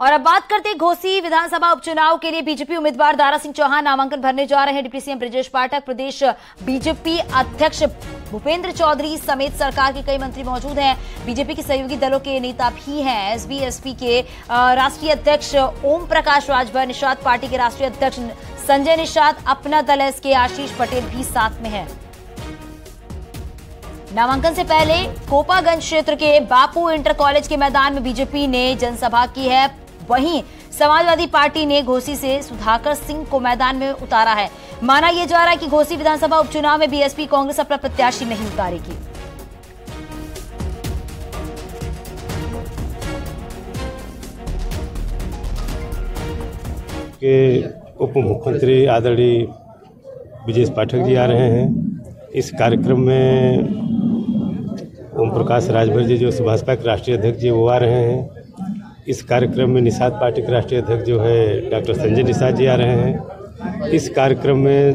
और अब बात करते हैं घोसी विधानसभा उपचुनाव के लिए बीजेपी उम्मीदवार दारा सिंह चौहान नामांकन भरने जा रहे हैं। डिप्टी सीएम ब्रजेश पाठक, प्रदेश बीजेपी अध्यक्ष भूपेंद्र चौधरी समेत सरकार के कई मंत्री मौजूद हैं। बीजेपी के सहयोगी दलों के नेता भी हैं। एसबी के राष्ट्रीय अध्यक्ष ओम प्रकाश राजभर, निषाद पार्टी के राष्ट्रीय अध्यक्ष संजय निषाद, अपना दल एस के आशीष पटेल भी साथ में है। नामांकन से पहले कोपागंज क्षेत्र के बापू इंटर कॉलेज के मैदान में बीजेपी ने जनसभा की है। वहीं समाजवादी पार्टी ने घोसी से सुधाकर सिंह को मैदान में उतारा है। माना यह जा रहा है कि घोसी विधानसभा उपचुनाव में बीएसपी कांग्रेस अपना प्रत्याशी नहीं उतारेगी। उप मुख्यमंत्री आदरणीय ब्रजेश पाठक जी आ रहे हैं। इस कार्यक्रम में ओम प्रकाश राजभर जी जो भाजपा के राष्ट्रीय अध्यक्ष जी वो आ रहे हैं। इस कार्यक्रम में निषाद पार्टी के राष्ट्रीय अध्यक्ष जो है डॉक्टर संजय निषाद जी आ रहे हैं। इस कार्यक्रम में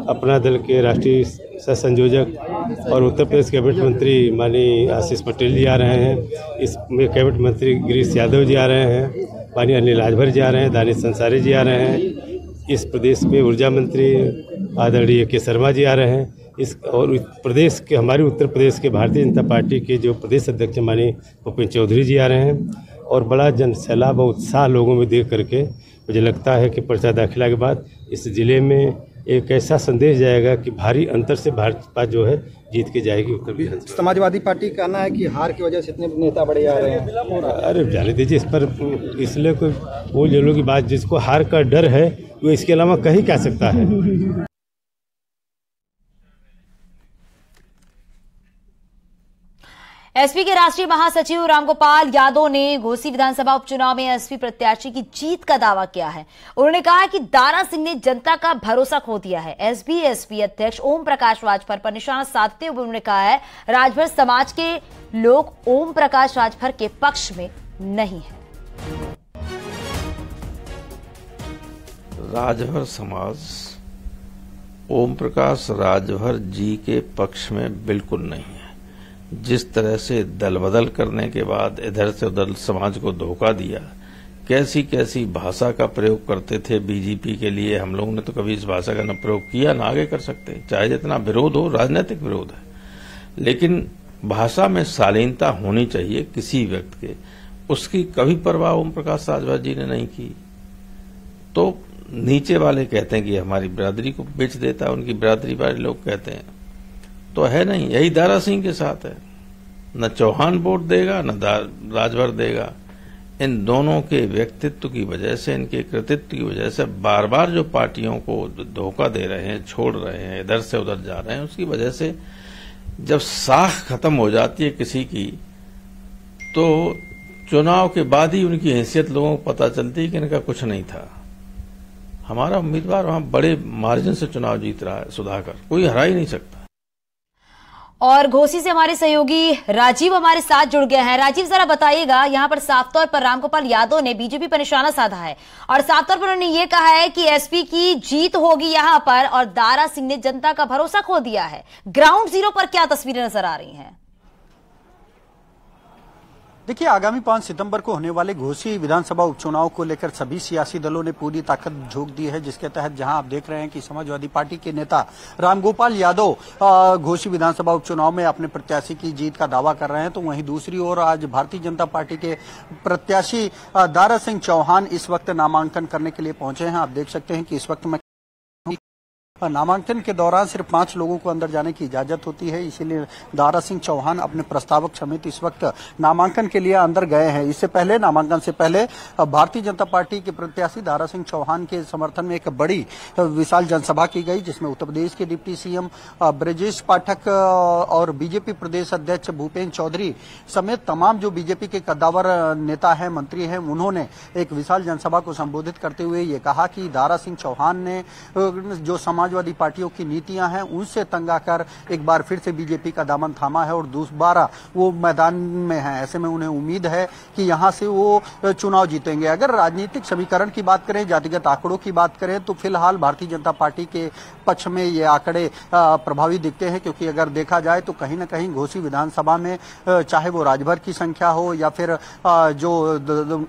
अपना दल के राष्ट्रीय सह संयोजक और उत्तर प्रदेश कैबिनेट मंत्री माननीय आशीष पटेल जी आ रहे हैं। इसमें कैबिनेट मंत्री गिरीश यादव जी आ रहे हैं, माननीय अनिल राजभर जी आ रहे हैं, दानिश संसारी जी आ रहे हैं। इस प्रदेश में ऊर्जा मंत्री आदरणीय के शर्मा जी आ रहे हैं। इस और प्रदेश के हमारे उत्तर प्रदेश के भारतीय जनता पार्टी के जो प्रदेश अध्यक्ष माननीय भूपेंद्र चौधरी जी आ रहे हैं। और बड़ा जन सैलाब और उत्साह लोगों में देख करके मुझे लगता है कि पर्चा दाखिला के बाद इस जिले में एक ऐसा संदेश जाएगा कि भारी अंतर से भाजपा जो है जीत के जाएगी उत्तर बिहार। समाजवादी पार्टी का कहना है कि हार की वजह से इतने नेता बड़े आ रहे हैं। अरे जाने दीजिए इस पर, इसलिए कोई वो लोगों की बात, जिसको हार का डर है वो इसके अलावा कहीं क्या सकता है। एसपी के राष्ट्रीय महासचिव रामगोपाल यादव ने घोसी विधानसभा उपचुनाव में एसपी प्रत्याशी की जीत का दावा किया है। उन्होंने कहा कि दारा सिंह ने जनता का भरोसा खो दिया है। एसपी अध्यक्ष ओम प्रकाश राजभर पर निशाना साधते हुए उन्होंने कहा है राजभर समाज के लोग ओम प्रकाश राजभर के पक्ष में नहीं है। राजभर समाज ओम प्रकाश राजभर जी के पक्ष में बिल्कुल नहीं है। जिस तरह से दल बदल करने के बाद इधर से उधर समाज को धोखा दिया, कैसी कैसी भाषा का प्रयोग करते थे बीजेपी के लिए, हम लोगों ने तो कभी इस भाषा का न प्रयोग किया न आगे कर सकते, चाहे जितना विरोध हो, राजनीतिक विरोध है। लेकिन भाषा में शालीनता होनी चाहिए किसी व्यक्ति के, उसकी कभी परवाह ओम प्रकाश राजभर जी ने नहीं की। तो नीचे वाले कहते हैं कि हमारी बिरादरी को बेच देता है, उनकी बिरादरी वाले लोग कहते हैं, तो है नहीं। यही दारा सिंह के साथ है, न चौहान वोट देगा न राजभर देगा। इन दोनों के व्यक्तित्व की वजह से, इनके कृतित्व की वजह से बार बार जो पार्टियों को धोखा दे रहे हैं, छोड़ रहे हैं, इधर से उधर जा रहे हैं, उसकी वजह से जब साख खत्म हो जाती है किसी की, तो चुनाव के बाद ही उनकी हैसियत लोगों को पता चलती है कि इनका कुछ नहीं था। हमारा उम्मीदवार वहां बड़े मार्जिन से चुनाव जीत रहा है, सुधाकर, कोई हरा ही नहीं सकता। और घोसी से हमारे सहयोगी राजीव हमारे साथ जुड़ गए हैं। राजीव, जरा बताइएगा, यहां पर साफ तौर पर रामगोपाल यादव ने बीजेपी पर निशाना साधा है और साफ तौर पर उन्होंने ये कहा है कि एसपी की जीत होगी यहां पर, और दारा सिंह ने जनता का भरोसा खो दिया है। ग्राउंड जीरो पर क्या तस्वीरें नजर आ रही हैं? देखिए, आगामी 5 सितंबर को होने वाले घोसी विधानसभा उपचुनाव को लेकर सभी सियासी दलों ने पूरी ताकत झोंक दी है, जिसके तहत जहां आप देख रहे हैं कि समाजवादी पार्टी के नेता रामगोपाल यादव घोसी विधानसभा उपचुनाव में अपने प्रत्याशी की जीत का दावा कर रहे हैं, तो वहीं दूसरी ओर आज भारतीय जनता पार्टी के प्रत्याशी दारा सिंह चौहान इस वक्त नामांकन करने के लिए पहुंचे हैं। आप देख सकते हैं कि इस वक्त नामांकन के दौरान सिर्फ 5 लोगों को अंदर जाने की इजाजत होती है, इसीलिए दारा सिंह चौहान अपने प्रस्तावक समेत इस वक्त नामांकन के लिए अंदर गए हैं। इससे पहले, नामांकन से पहले भारतीय जनता पार्टी के प्रत्याशी दारा सिंह चौहान के समर्थन में एक बड़ी विशाल जनसभा की गई, जिसमें उत्तर प्रदेश के डिप्टी सीएम ब्रजेश पाठक और बीजेपी प्रदेश अध्यक्ष भूपेंद्र चौधरी समेत तमाम जो बीजेपी के कद्दावर नेता हैं, मंत्री हैं, उन्होंने एक विशाल जनसभा को संबोधित करते हुए ये कहा कि दारा सिंह चौहान ने जो समाज समाजवादी पार्टियों की नीतियां हैं उनसे तंग आकर एक बार फिर से बीजेपी का दामन थामा है और दोबारा वो मैदान में है। ऐसे में उन्हें उम्मीद है कि यहां से वो चुनाव जीतेंगे। अगर राजनीतिक समीकरण की बात करें, जातिगत आंकड़ों की बात करें, तो फिलहाल भारतीय जनता पार्टी के पक्ष में ये आंकड़े प्रभावी दिखते हैं, क्योंकि अगर देखा जाए तो कहीं न कहीं घोसी विधानसभा में चाहे वो राजभर की संख्या हो या फिर जो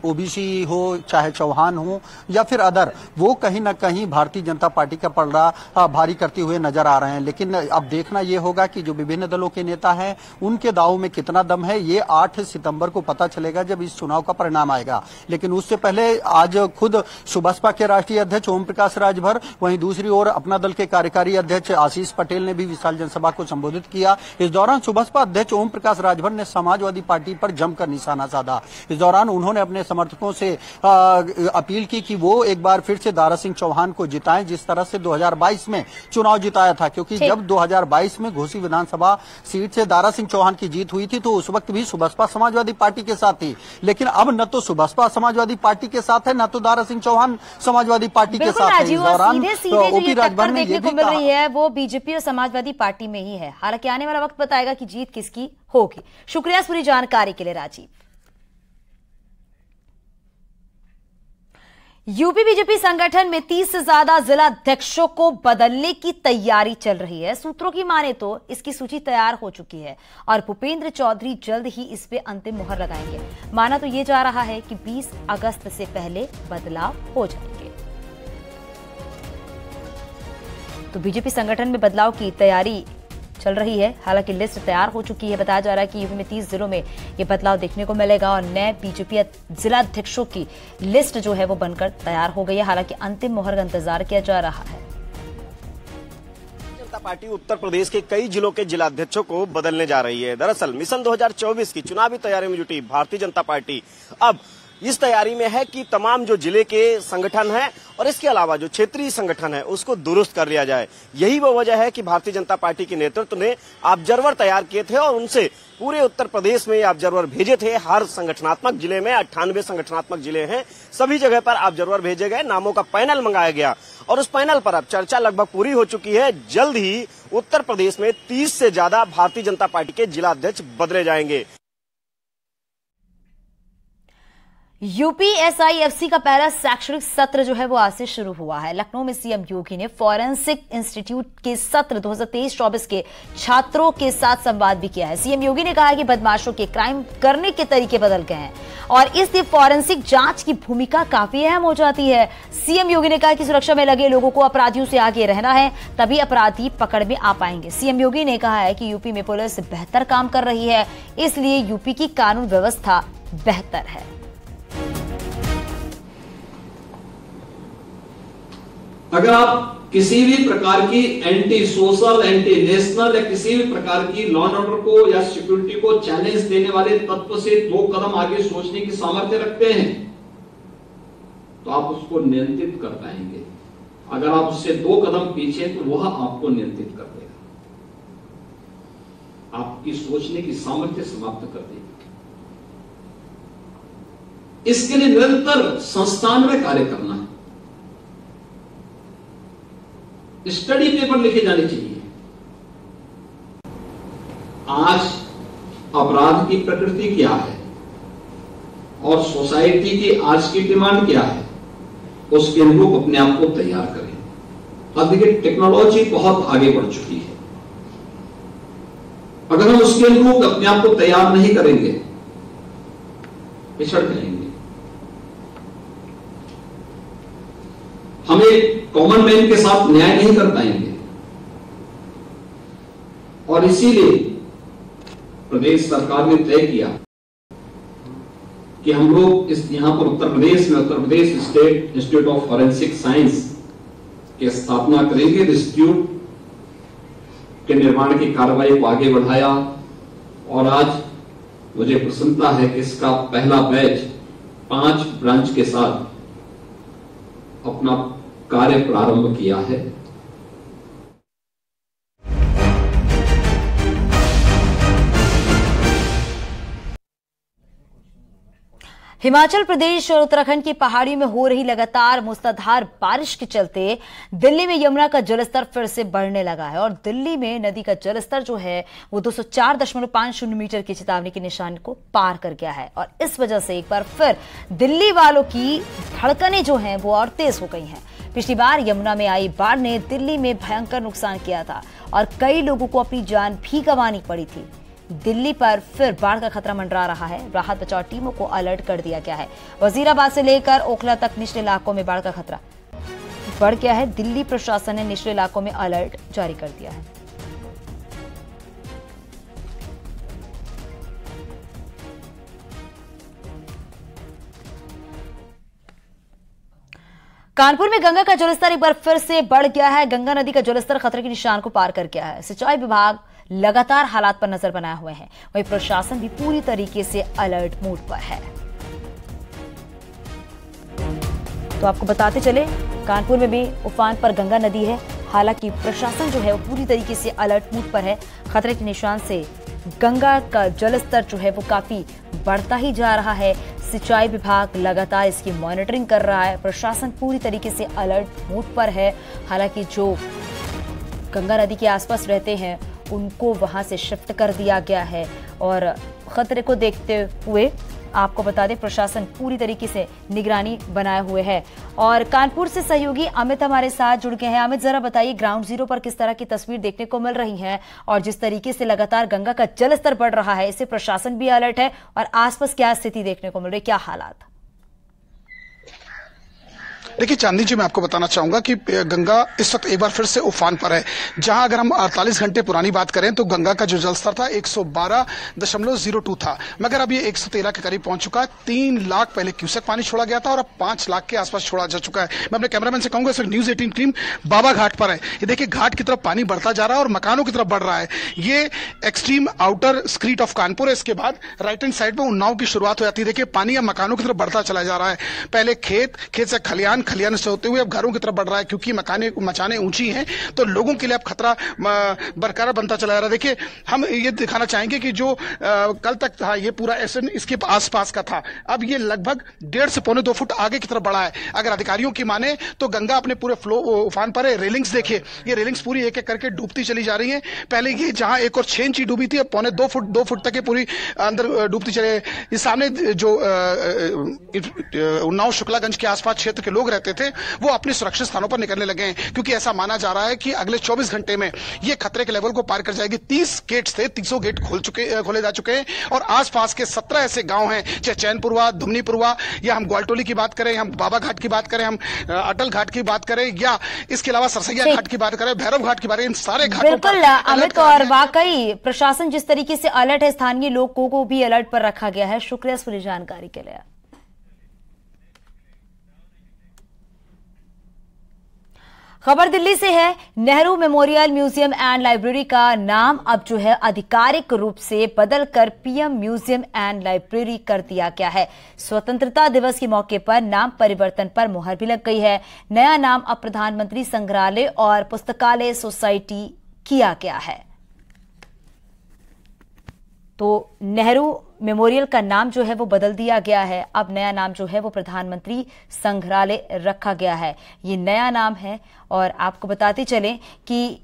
ओबीसी हो, चाहे चौहान हो या फिर अदर, वो कहीं न कहीं भारतीय जनता पार्टी का पलड़ा भारी करते हुए नजर आ रहे हैं। लेकिन अब देखना यह होगा कि जो विभिन्न दलों के नेता हैं उनके दावों में कितना दम है, ये 8 सितंबर को पता चलेगा जब इस चुनाव का परिणाम आएगा। लेकिन उससे पहले आज खुद सुबसपा के राष्ट्रीय अध्यक्ष ओम प्रकाश राजभर, वहीं दूसरी ओर अपना दल के कार्यकारी अध्यक्ष आशीष पटेल ने भी विशाल जनसभा को संबोधित किया। इस दौरान सुबसपा अध्यक्ष ओम प्रकाश राजभर ने समाजवादी पार्टी पर जमकर निशाना साधा। इस दौरान उन्होंने अपने समर्थकों से अपील की कि वो एक बार फिर से दारा सिंह चौहान को जिताएं, जिस तरह से 2022 में चुनाव जिताया था। क्योंकि जब 2022 में घोसी विधानसभा सीट से दारा सिंह चौहान की जीत हुई थी तो उस वक्त भी सुबसपा समाजवादी पार्टी के साथ थी। लेकिन अब न तो सुबसपा समाजवादी पार्टी के साथ है, न तो दारा सिंह चौहान समाजवादी पार्टी के साथ है। इस दौरान ओपी राजभर ने ये भी मिल रही है वो बीजेपी और समाजवादी पार्टी में ही है। हालांकि आने वाला वक्त बताएगा कि जीत किसकी होगी। शुक्रिया इस पूरी जानकारी के लिए राजीव। यूपी बीजेपी संगठन में 30 से ज्यादा जिला अध्यक्षों को बदलने की तैयारी चल रही है। सूत्रों की माने तो इसकी सूची तैयार हो चुकी है और भूपेंद्र चौधरी जल्द ही इस पे अंतिम मुहर लगाएंगे। माना तो ये जा रहा है कि 20 अगस्त से पहले बदलाव हो जाएंगे। तो बीजेपी संगठन में बदलाव की तैयारी चल रही है। हालांकि लिस्ट तैयार हो चुकी है। बताया जा रहा है कि यूपी में 30 जिलों में ये बदलाव देखने को मिलेगा और नए बीजेपी जिला अध्यक्षों की लिस्ट जो है वो बनकर तैयार हो गई है। हालांकि अंतिम मुहर का इंतजार किया जा रहा है। जनता पार्टी उत्तर प्रदेश के कई जिलों के जिलाध्यक्षों को बदलने जा रही है। दरअसल मिशन 2024 की चुनावी तैयारी में जुटी भारतीय जनता पार्टी अब इस तैयारी में है कि तमाम जो जिले के संगठन हैं और इसके अलावा जो क्षेत्रीय संगठन है उसको दुरुस्त कर लिया जाए। यही वो वजह है कि भारतीय जनता पार्टी के नेतृत्व ने ऑब्जर्वर तैयार किए थे और उनसे पूरे उत्तर प्रदेश में ऑब्जर्वर भेजे थे। हर संगठनात्मक जिले में 98 संगठनात्मक जिले हैं, सभी जगह पर ऑब्जर्वर भेजे गए, नामों का पैनल मंगाया गया और उस पैनल पर अब चर्चा लगभग पूरी हो चुकी है। जल्द ही उत्तर प्रदेश में 30 से ज्यादा भारतीय जनता पार्टी के जिलाध्यक्ष बदले जाएंगे। यूपी एसआईएफसी का पहला शैक्षणिक सत्र जो है वो आज से शुरू हुआ है। लखनऊ में सीएम योगी ने फॉरेंसिक इंस्टीट्यूट के सत्र 2023-24 के छात्रों के साथ संवाद भी किया है। सीएम योगी ने कहा है कि बदमाशों के क्राइम करने के तरीके बदल गए हैं और इसलिए फॉरेंसिक जांच की भूमिका काफी अहम हो जाती है। सीएम योगी ने कहा कि सुरक्षा में लगे लोगों को अपराधियों से आगे रहना है, तभी अपराधी पकड़ में आ पाएंगे। सीएम योगी ने कहा है कि यूपी में पुलिस बेहतर काम कर रही है, इसलिए यूपी की कानून व्यवस्था बेहतर है। अगर आप किसी भी प्रकार की एंटी सोशल, एंटी नेशनल या किसी भी प्रकार की लॉ एंड ऑर्डर को या सिक्योरिटी को चैलेंज देने वाले तत्व से 2 कदम आगे सोचने की सामर्थ्य रखते हैं तो आप उसको नियंत्रित कर पाएंगे। अगर आप उससे 2 कदम पीछे तो वह आपको नियंत्रित कर देगा, आपकी सोचने की सामर्थ्य समाप्त कर देगी। इसके लिए निरंतर संस्थान में कार्य करना है। स्टडी पेपर लिखे जाने चाहिए। आज अपराध की प्रकृति क्या है और सोसाइटी की आज की डिमांड क्या है, उसके अनुरूप अपने आप को तैयार करें। अब देखिए टेक्नोलॉजी बहुत आगे बढ़ चुकी है। अगर हम उसके अनुरूप अपने आप को तैयार नहीं करेंगे पिछड़ जाएंगे। हम एक कॉमन मैन के साथ न्याय नहीं कर पाएंगे और इसीलिए प्रदेश सरकार ने तय किया कि हम लोग यहां पर उत्तर प्रदेश में Uttar Pradesh state institute of forensic science की स्थापना करेंगे। इंस्टीट्यूट के निर्माण की कार्रवाई को आगे बढ़ाया और आज मुझे प्रसन्नता है कि इसका पहला बैच 5 ब्रांच के साथ अपना कार्य प्रारंभ किया है। हिमाचल प्रदेश और उत्तराखंड की पहाड़ियों में हो रही लगातार मूसलाधार बारिश के चलते दिल्ली में यमुना का जलस्तर फिर से बढ़ने लगा है और दिल्ली में नदी का जलस्तर जो है वो 204.50 मीटर की चेतावनी के निशान को पार कर गया है और इस वजह से एक बार फिर दिल्ली वालों की धड़कनें जो हैं वो और तेज हो गई हैं। पिछली बार यमुना में आई बाढ़ ने दिल्ली में भयंकर नुकसान किया था और कई लोगों को अपनी जान भी गंवानी पड़ी थी। दिल्ली पर फिर बाढ़ का खतरा मंडरा रहा है। राहत बचाव टीमों को अलर्ट कर दिया गया है। वजीराबाद से लेकर ओखला तक निचले इलाकों में बाढ़ का खतरा बढ़ गया है। दिल्ली प्रशासन ने निचले इलाकों में अलर्ट जारी कर दिया है। कानपुर में गंगा का जलस्तर एक बार फिर से बढ़ गया है। गंगा नदी का जलस्तर खतरे के निशान को पार कर गया है। सिंचाई विभाग लगातार हालात पर नजर बनाए हुए हैं, वहीं प्रशासन भी पूरी तरीके से अलर्ट मोड पर है। तो आपको बताते चले, कानपुर में भी उफान पर गंगा नदी है। हालांकि प्रशासन जो है वो पूरी तरीके से अलर्ट मोड पर है। खतरे के निशान से गंगा का जलस्तर जो है वो काफी बढ़ता ही जा रहा है। सिंचाई विभाग लगातार इसकी मॉनिटरिंग कर रहा है। प्रशासन पूरी तरीके से अलर्ट मोड पर है। हालांकि जो गंगा नदी के आसपास रहते हैं उनको वहां से शिफ्ट कर दिया गया है और खतरे को देखते हुए आपको बता दें प्रशासन पूरी तरीके से निगरानी बनाए हुए है। और कानपुर से सहयोगी अमित हमारे साथ जुड़ गए हैं। अमित, जरा बताइए ग्राउंड जीरो पर किस तरह की तस्वीर देखने को मिल रही है और जिस तरीके से लगातार गंगा का जलस्तर बढ़ रहा है, इससे प्रशासन भी अलर्ट है और आसपास क्या स्थिति देखने को मिल रही है, क्या हालात? देखिए चांदनी जी, मैं आपको बताना चाहूंगा कि गंगा इस वक्त एक बार फिर से उफान पर है। जहां अगर हम 48 घंटे पुरानी बात करें तो गंगा का जो जलस्तर था 112.02 था, मगर अब ये 113 के करीब पहुंच चुका है। 3 लाख पहले क्यूसेक पानी छोड़ा गया था और अब 5 लाख के आसपास छोड़ा जा चुका है। मैं अपने कैमरामैन से कहूंगा, इस वक्त न्यूज 18 टीम बाबा घाट पर है। ये देखिए घाट की तरफ पानी बढ़ता जा रहा है और मकानों की तरफ बढ़ रहा है। ये extreme outer street of Kanpur है। इसके बाद राइट हैंड साइड में उन्नाव की शुरुआत हो जाती है। देखिए पानी अब मकानों की तरफ बढ़ता चला जा रहा है। पहले खेत से खलियान से होते हुए अब घरों की तरफ बढ़ रहा है, क्योंकि मचाने ऊंची हैं तो लोगों के लिए अब खतरा बरकरार बनता चला जा रहा है। देखिए हम ये दिखाना चाहेंगे कि जो कल तक था ये पूरा एसन इसके आसपास का था, अब ये लगभग 1.5 से पौने 2 फुट आगे की तरफ बढ़ा है। अगर अधिकारियों की माने तो गंगा अपने पूरे फ्लो उफान पर है। रेलिंग्स देखिए, ये रेलिंग्स पूरी एक एक करके डूबती चली जा रही है। पहले ये जहां 1 और 6 इंची डूबी थी, अब पौने 2 फुट तक पूरी अंदर डूबती चले। इस सामने जो उन्नाव शुक्लागंज के आसपास क्षेत्र के लोग रहते थे वो अपने सुरक्षित स्थानों पर निकलने लगे हैं, क्योंकि ऐसा माना जा रहा है कि अगले 24 घंटे में ये खतरे के लेवल को पार कर जाएगी। 30 गेट्स थे, 300 गेट खोले जा चुके हैं और आसपास के 17 ऐसे गांव हैं, चाहे चैनपुरवा, दुमनीपुरवा, या हम ग्वालटोली की बात करें, हम बाबा घाट की बात करें, हम अटल घाट की बात करें, या इसके अलावा सरसैया घाट की बात करें, भैरव घाट की बात करें, इन सारे घाटों बिल्कुल अमित, और वाकई प्रशासन जिस तरीके से अलर्ट है, स्थानीय लोगों को भी अलर्ट पर रखा गया है। शुक्रिया इस पूरी जानकारी के लिए। खबर दिल्ली से है। Nehru memorial museum and library का नाम अब जो है आधिकारिक रूप से बदलकर पीएम म्यूजियम एंड लाइब्रेरी कर दिया गया है। स्वतंत्रता दिवस के मौके पर नाम परिवर्तन पर मुहर भी लग गई है। नया नाम अब प्रधानमंत्री संग्रहालय और पुस्तकालय सोसाइटी किया गया है। तो नेहरू मेमोरियल का नाम जो है वो बदल दिया गया है। अब नया नाम जो है वो प्रधानमंत्री संग्रहालय रखा गया है। ये नया नाम है और आपको बताते चलें कि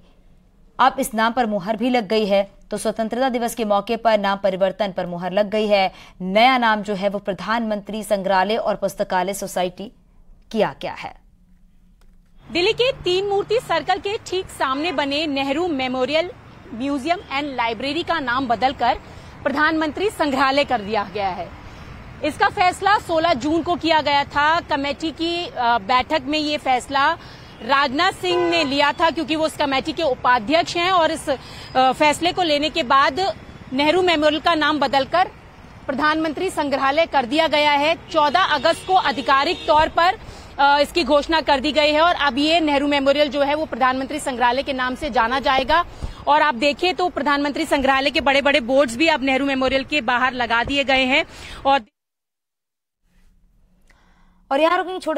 अब इस नाम पर मुहर भी लग गई है। तो स्वतंत्रता दिवस के मौके पर नाम परिवर्तन पर मुहर लग गई है। नया नाम जो है वो प्रधानमंत्री संग्रहालय और पुस्तकालय सोसाइटी किया गया है। दिल्ली के 3 मूर्ति सर्कल के ठीक सामने बने Nehru memorial museum and library का नाम बदलकर प्रधानमंत्री संग्रहालय कर दिया गया है। इसका फैसला 16 जून को किया गया था। कमेटी की बैठक में ये फैसला राजनाथ सिंह ने लिया था, क्योंकि वो इस कमेटी के उपाध्यक्ष हैं, और इस फैसले को लेने के बाद नेहरू मेमोरियल का नाम बदलकर प्रधानमंत्री संग्रहालय कर दिया गया है। 14 अगस्त को आधिकारिक तौर पर इसकी घोषणा कर दी गई है और अब ये नेहरू मेमोरियल जो है वो प्रधानमंत्री संग्रहालय के नाम से जाना जाएगा। और आप देखें तो प्रधानमंत्री संग्रहालय के बड़े बड़े बोर्ड्स भी अब नेहरू मेमोरियल के बाहर लगा दिए गए हैं। और यहाँ रुकेंगे छोटे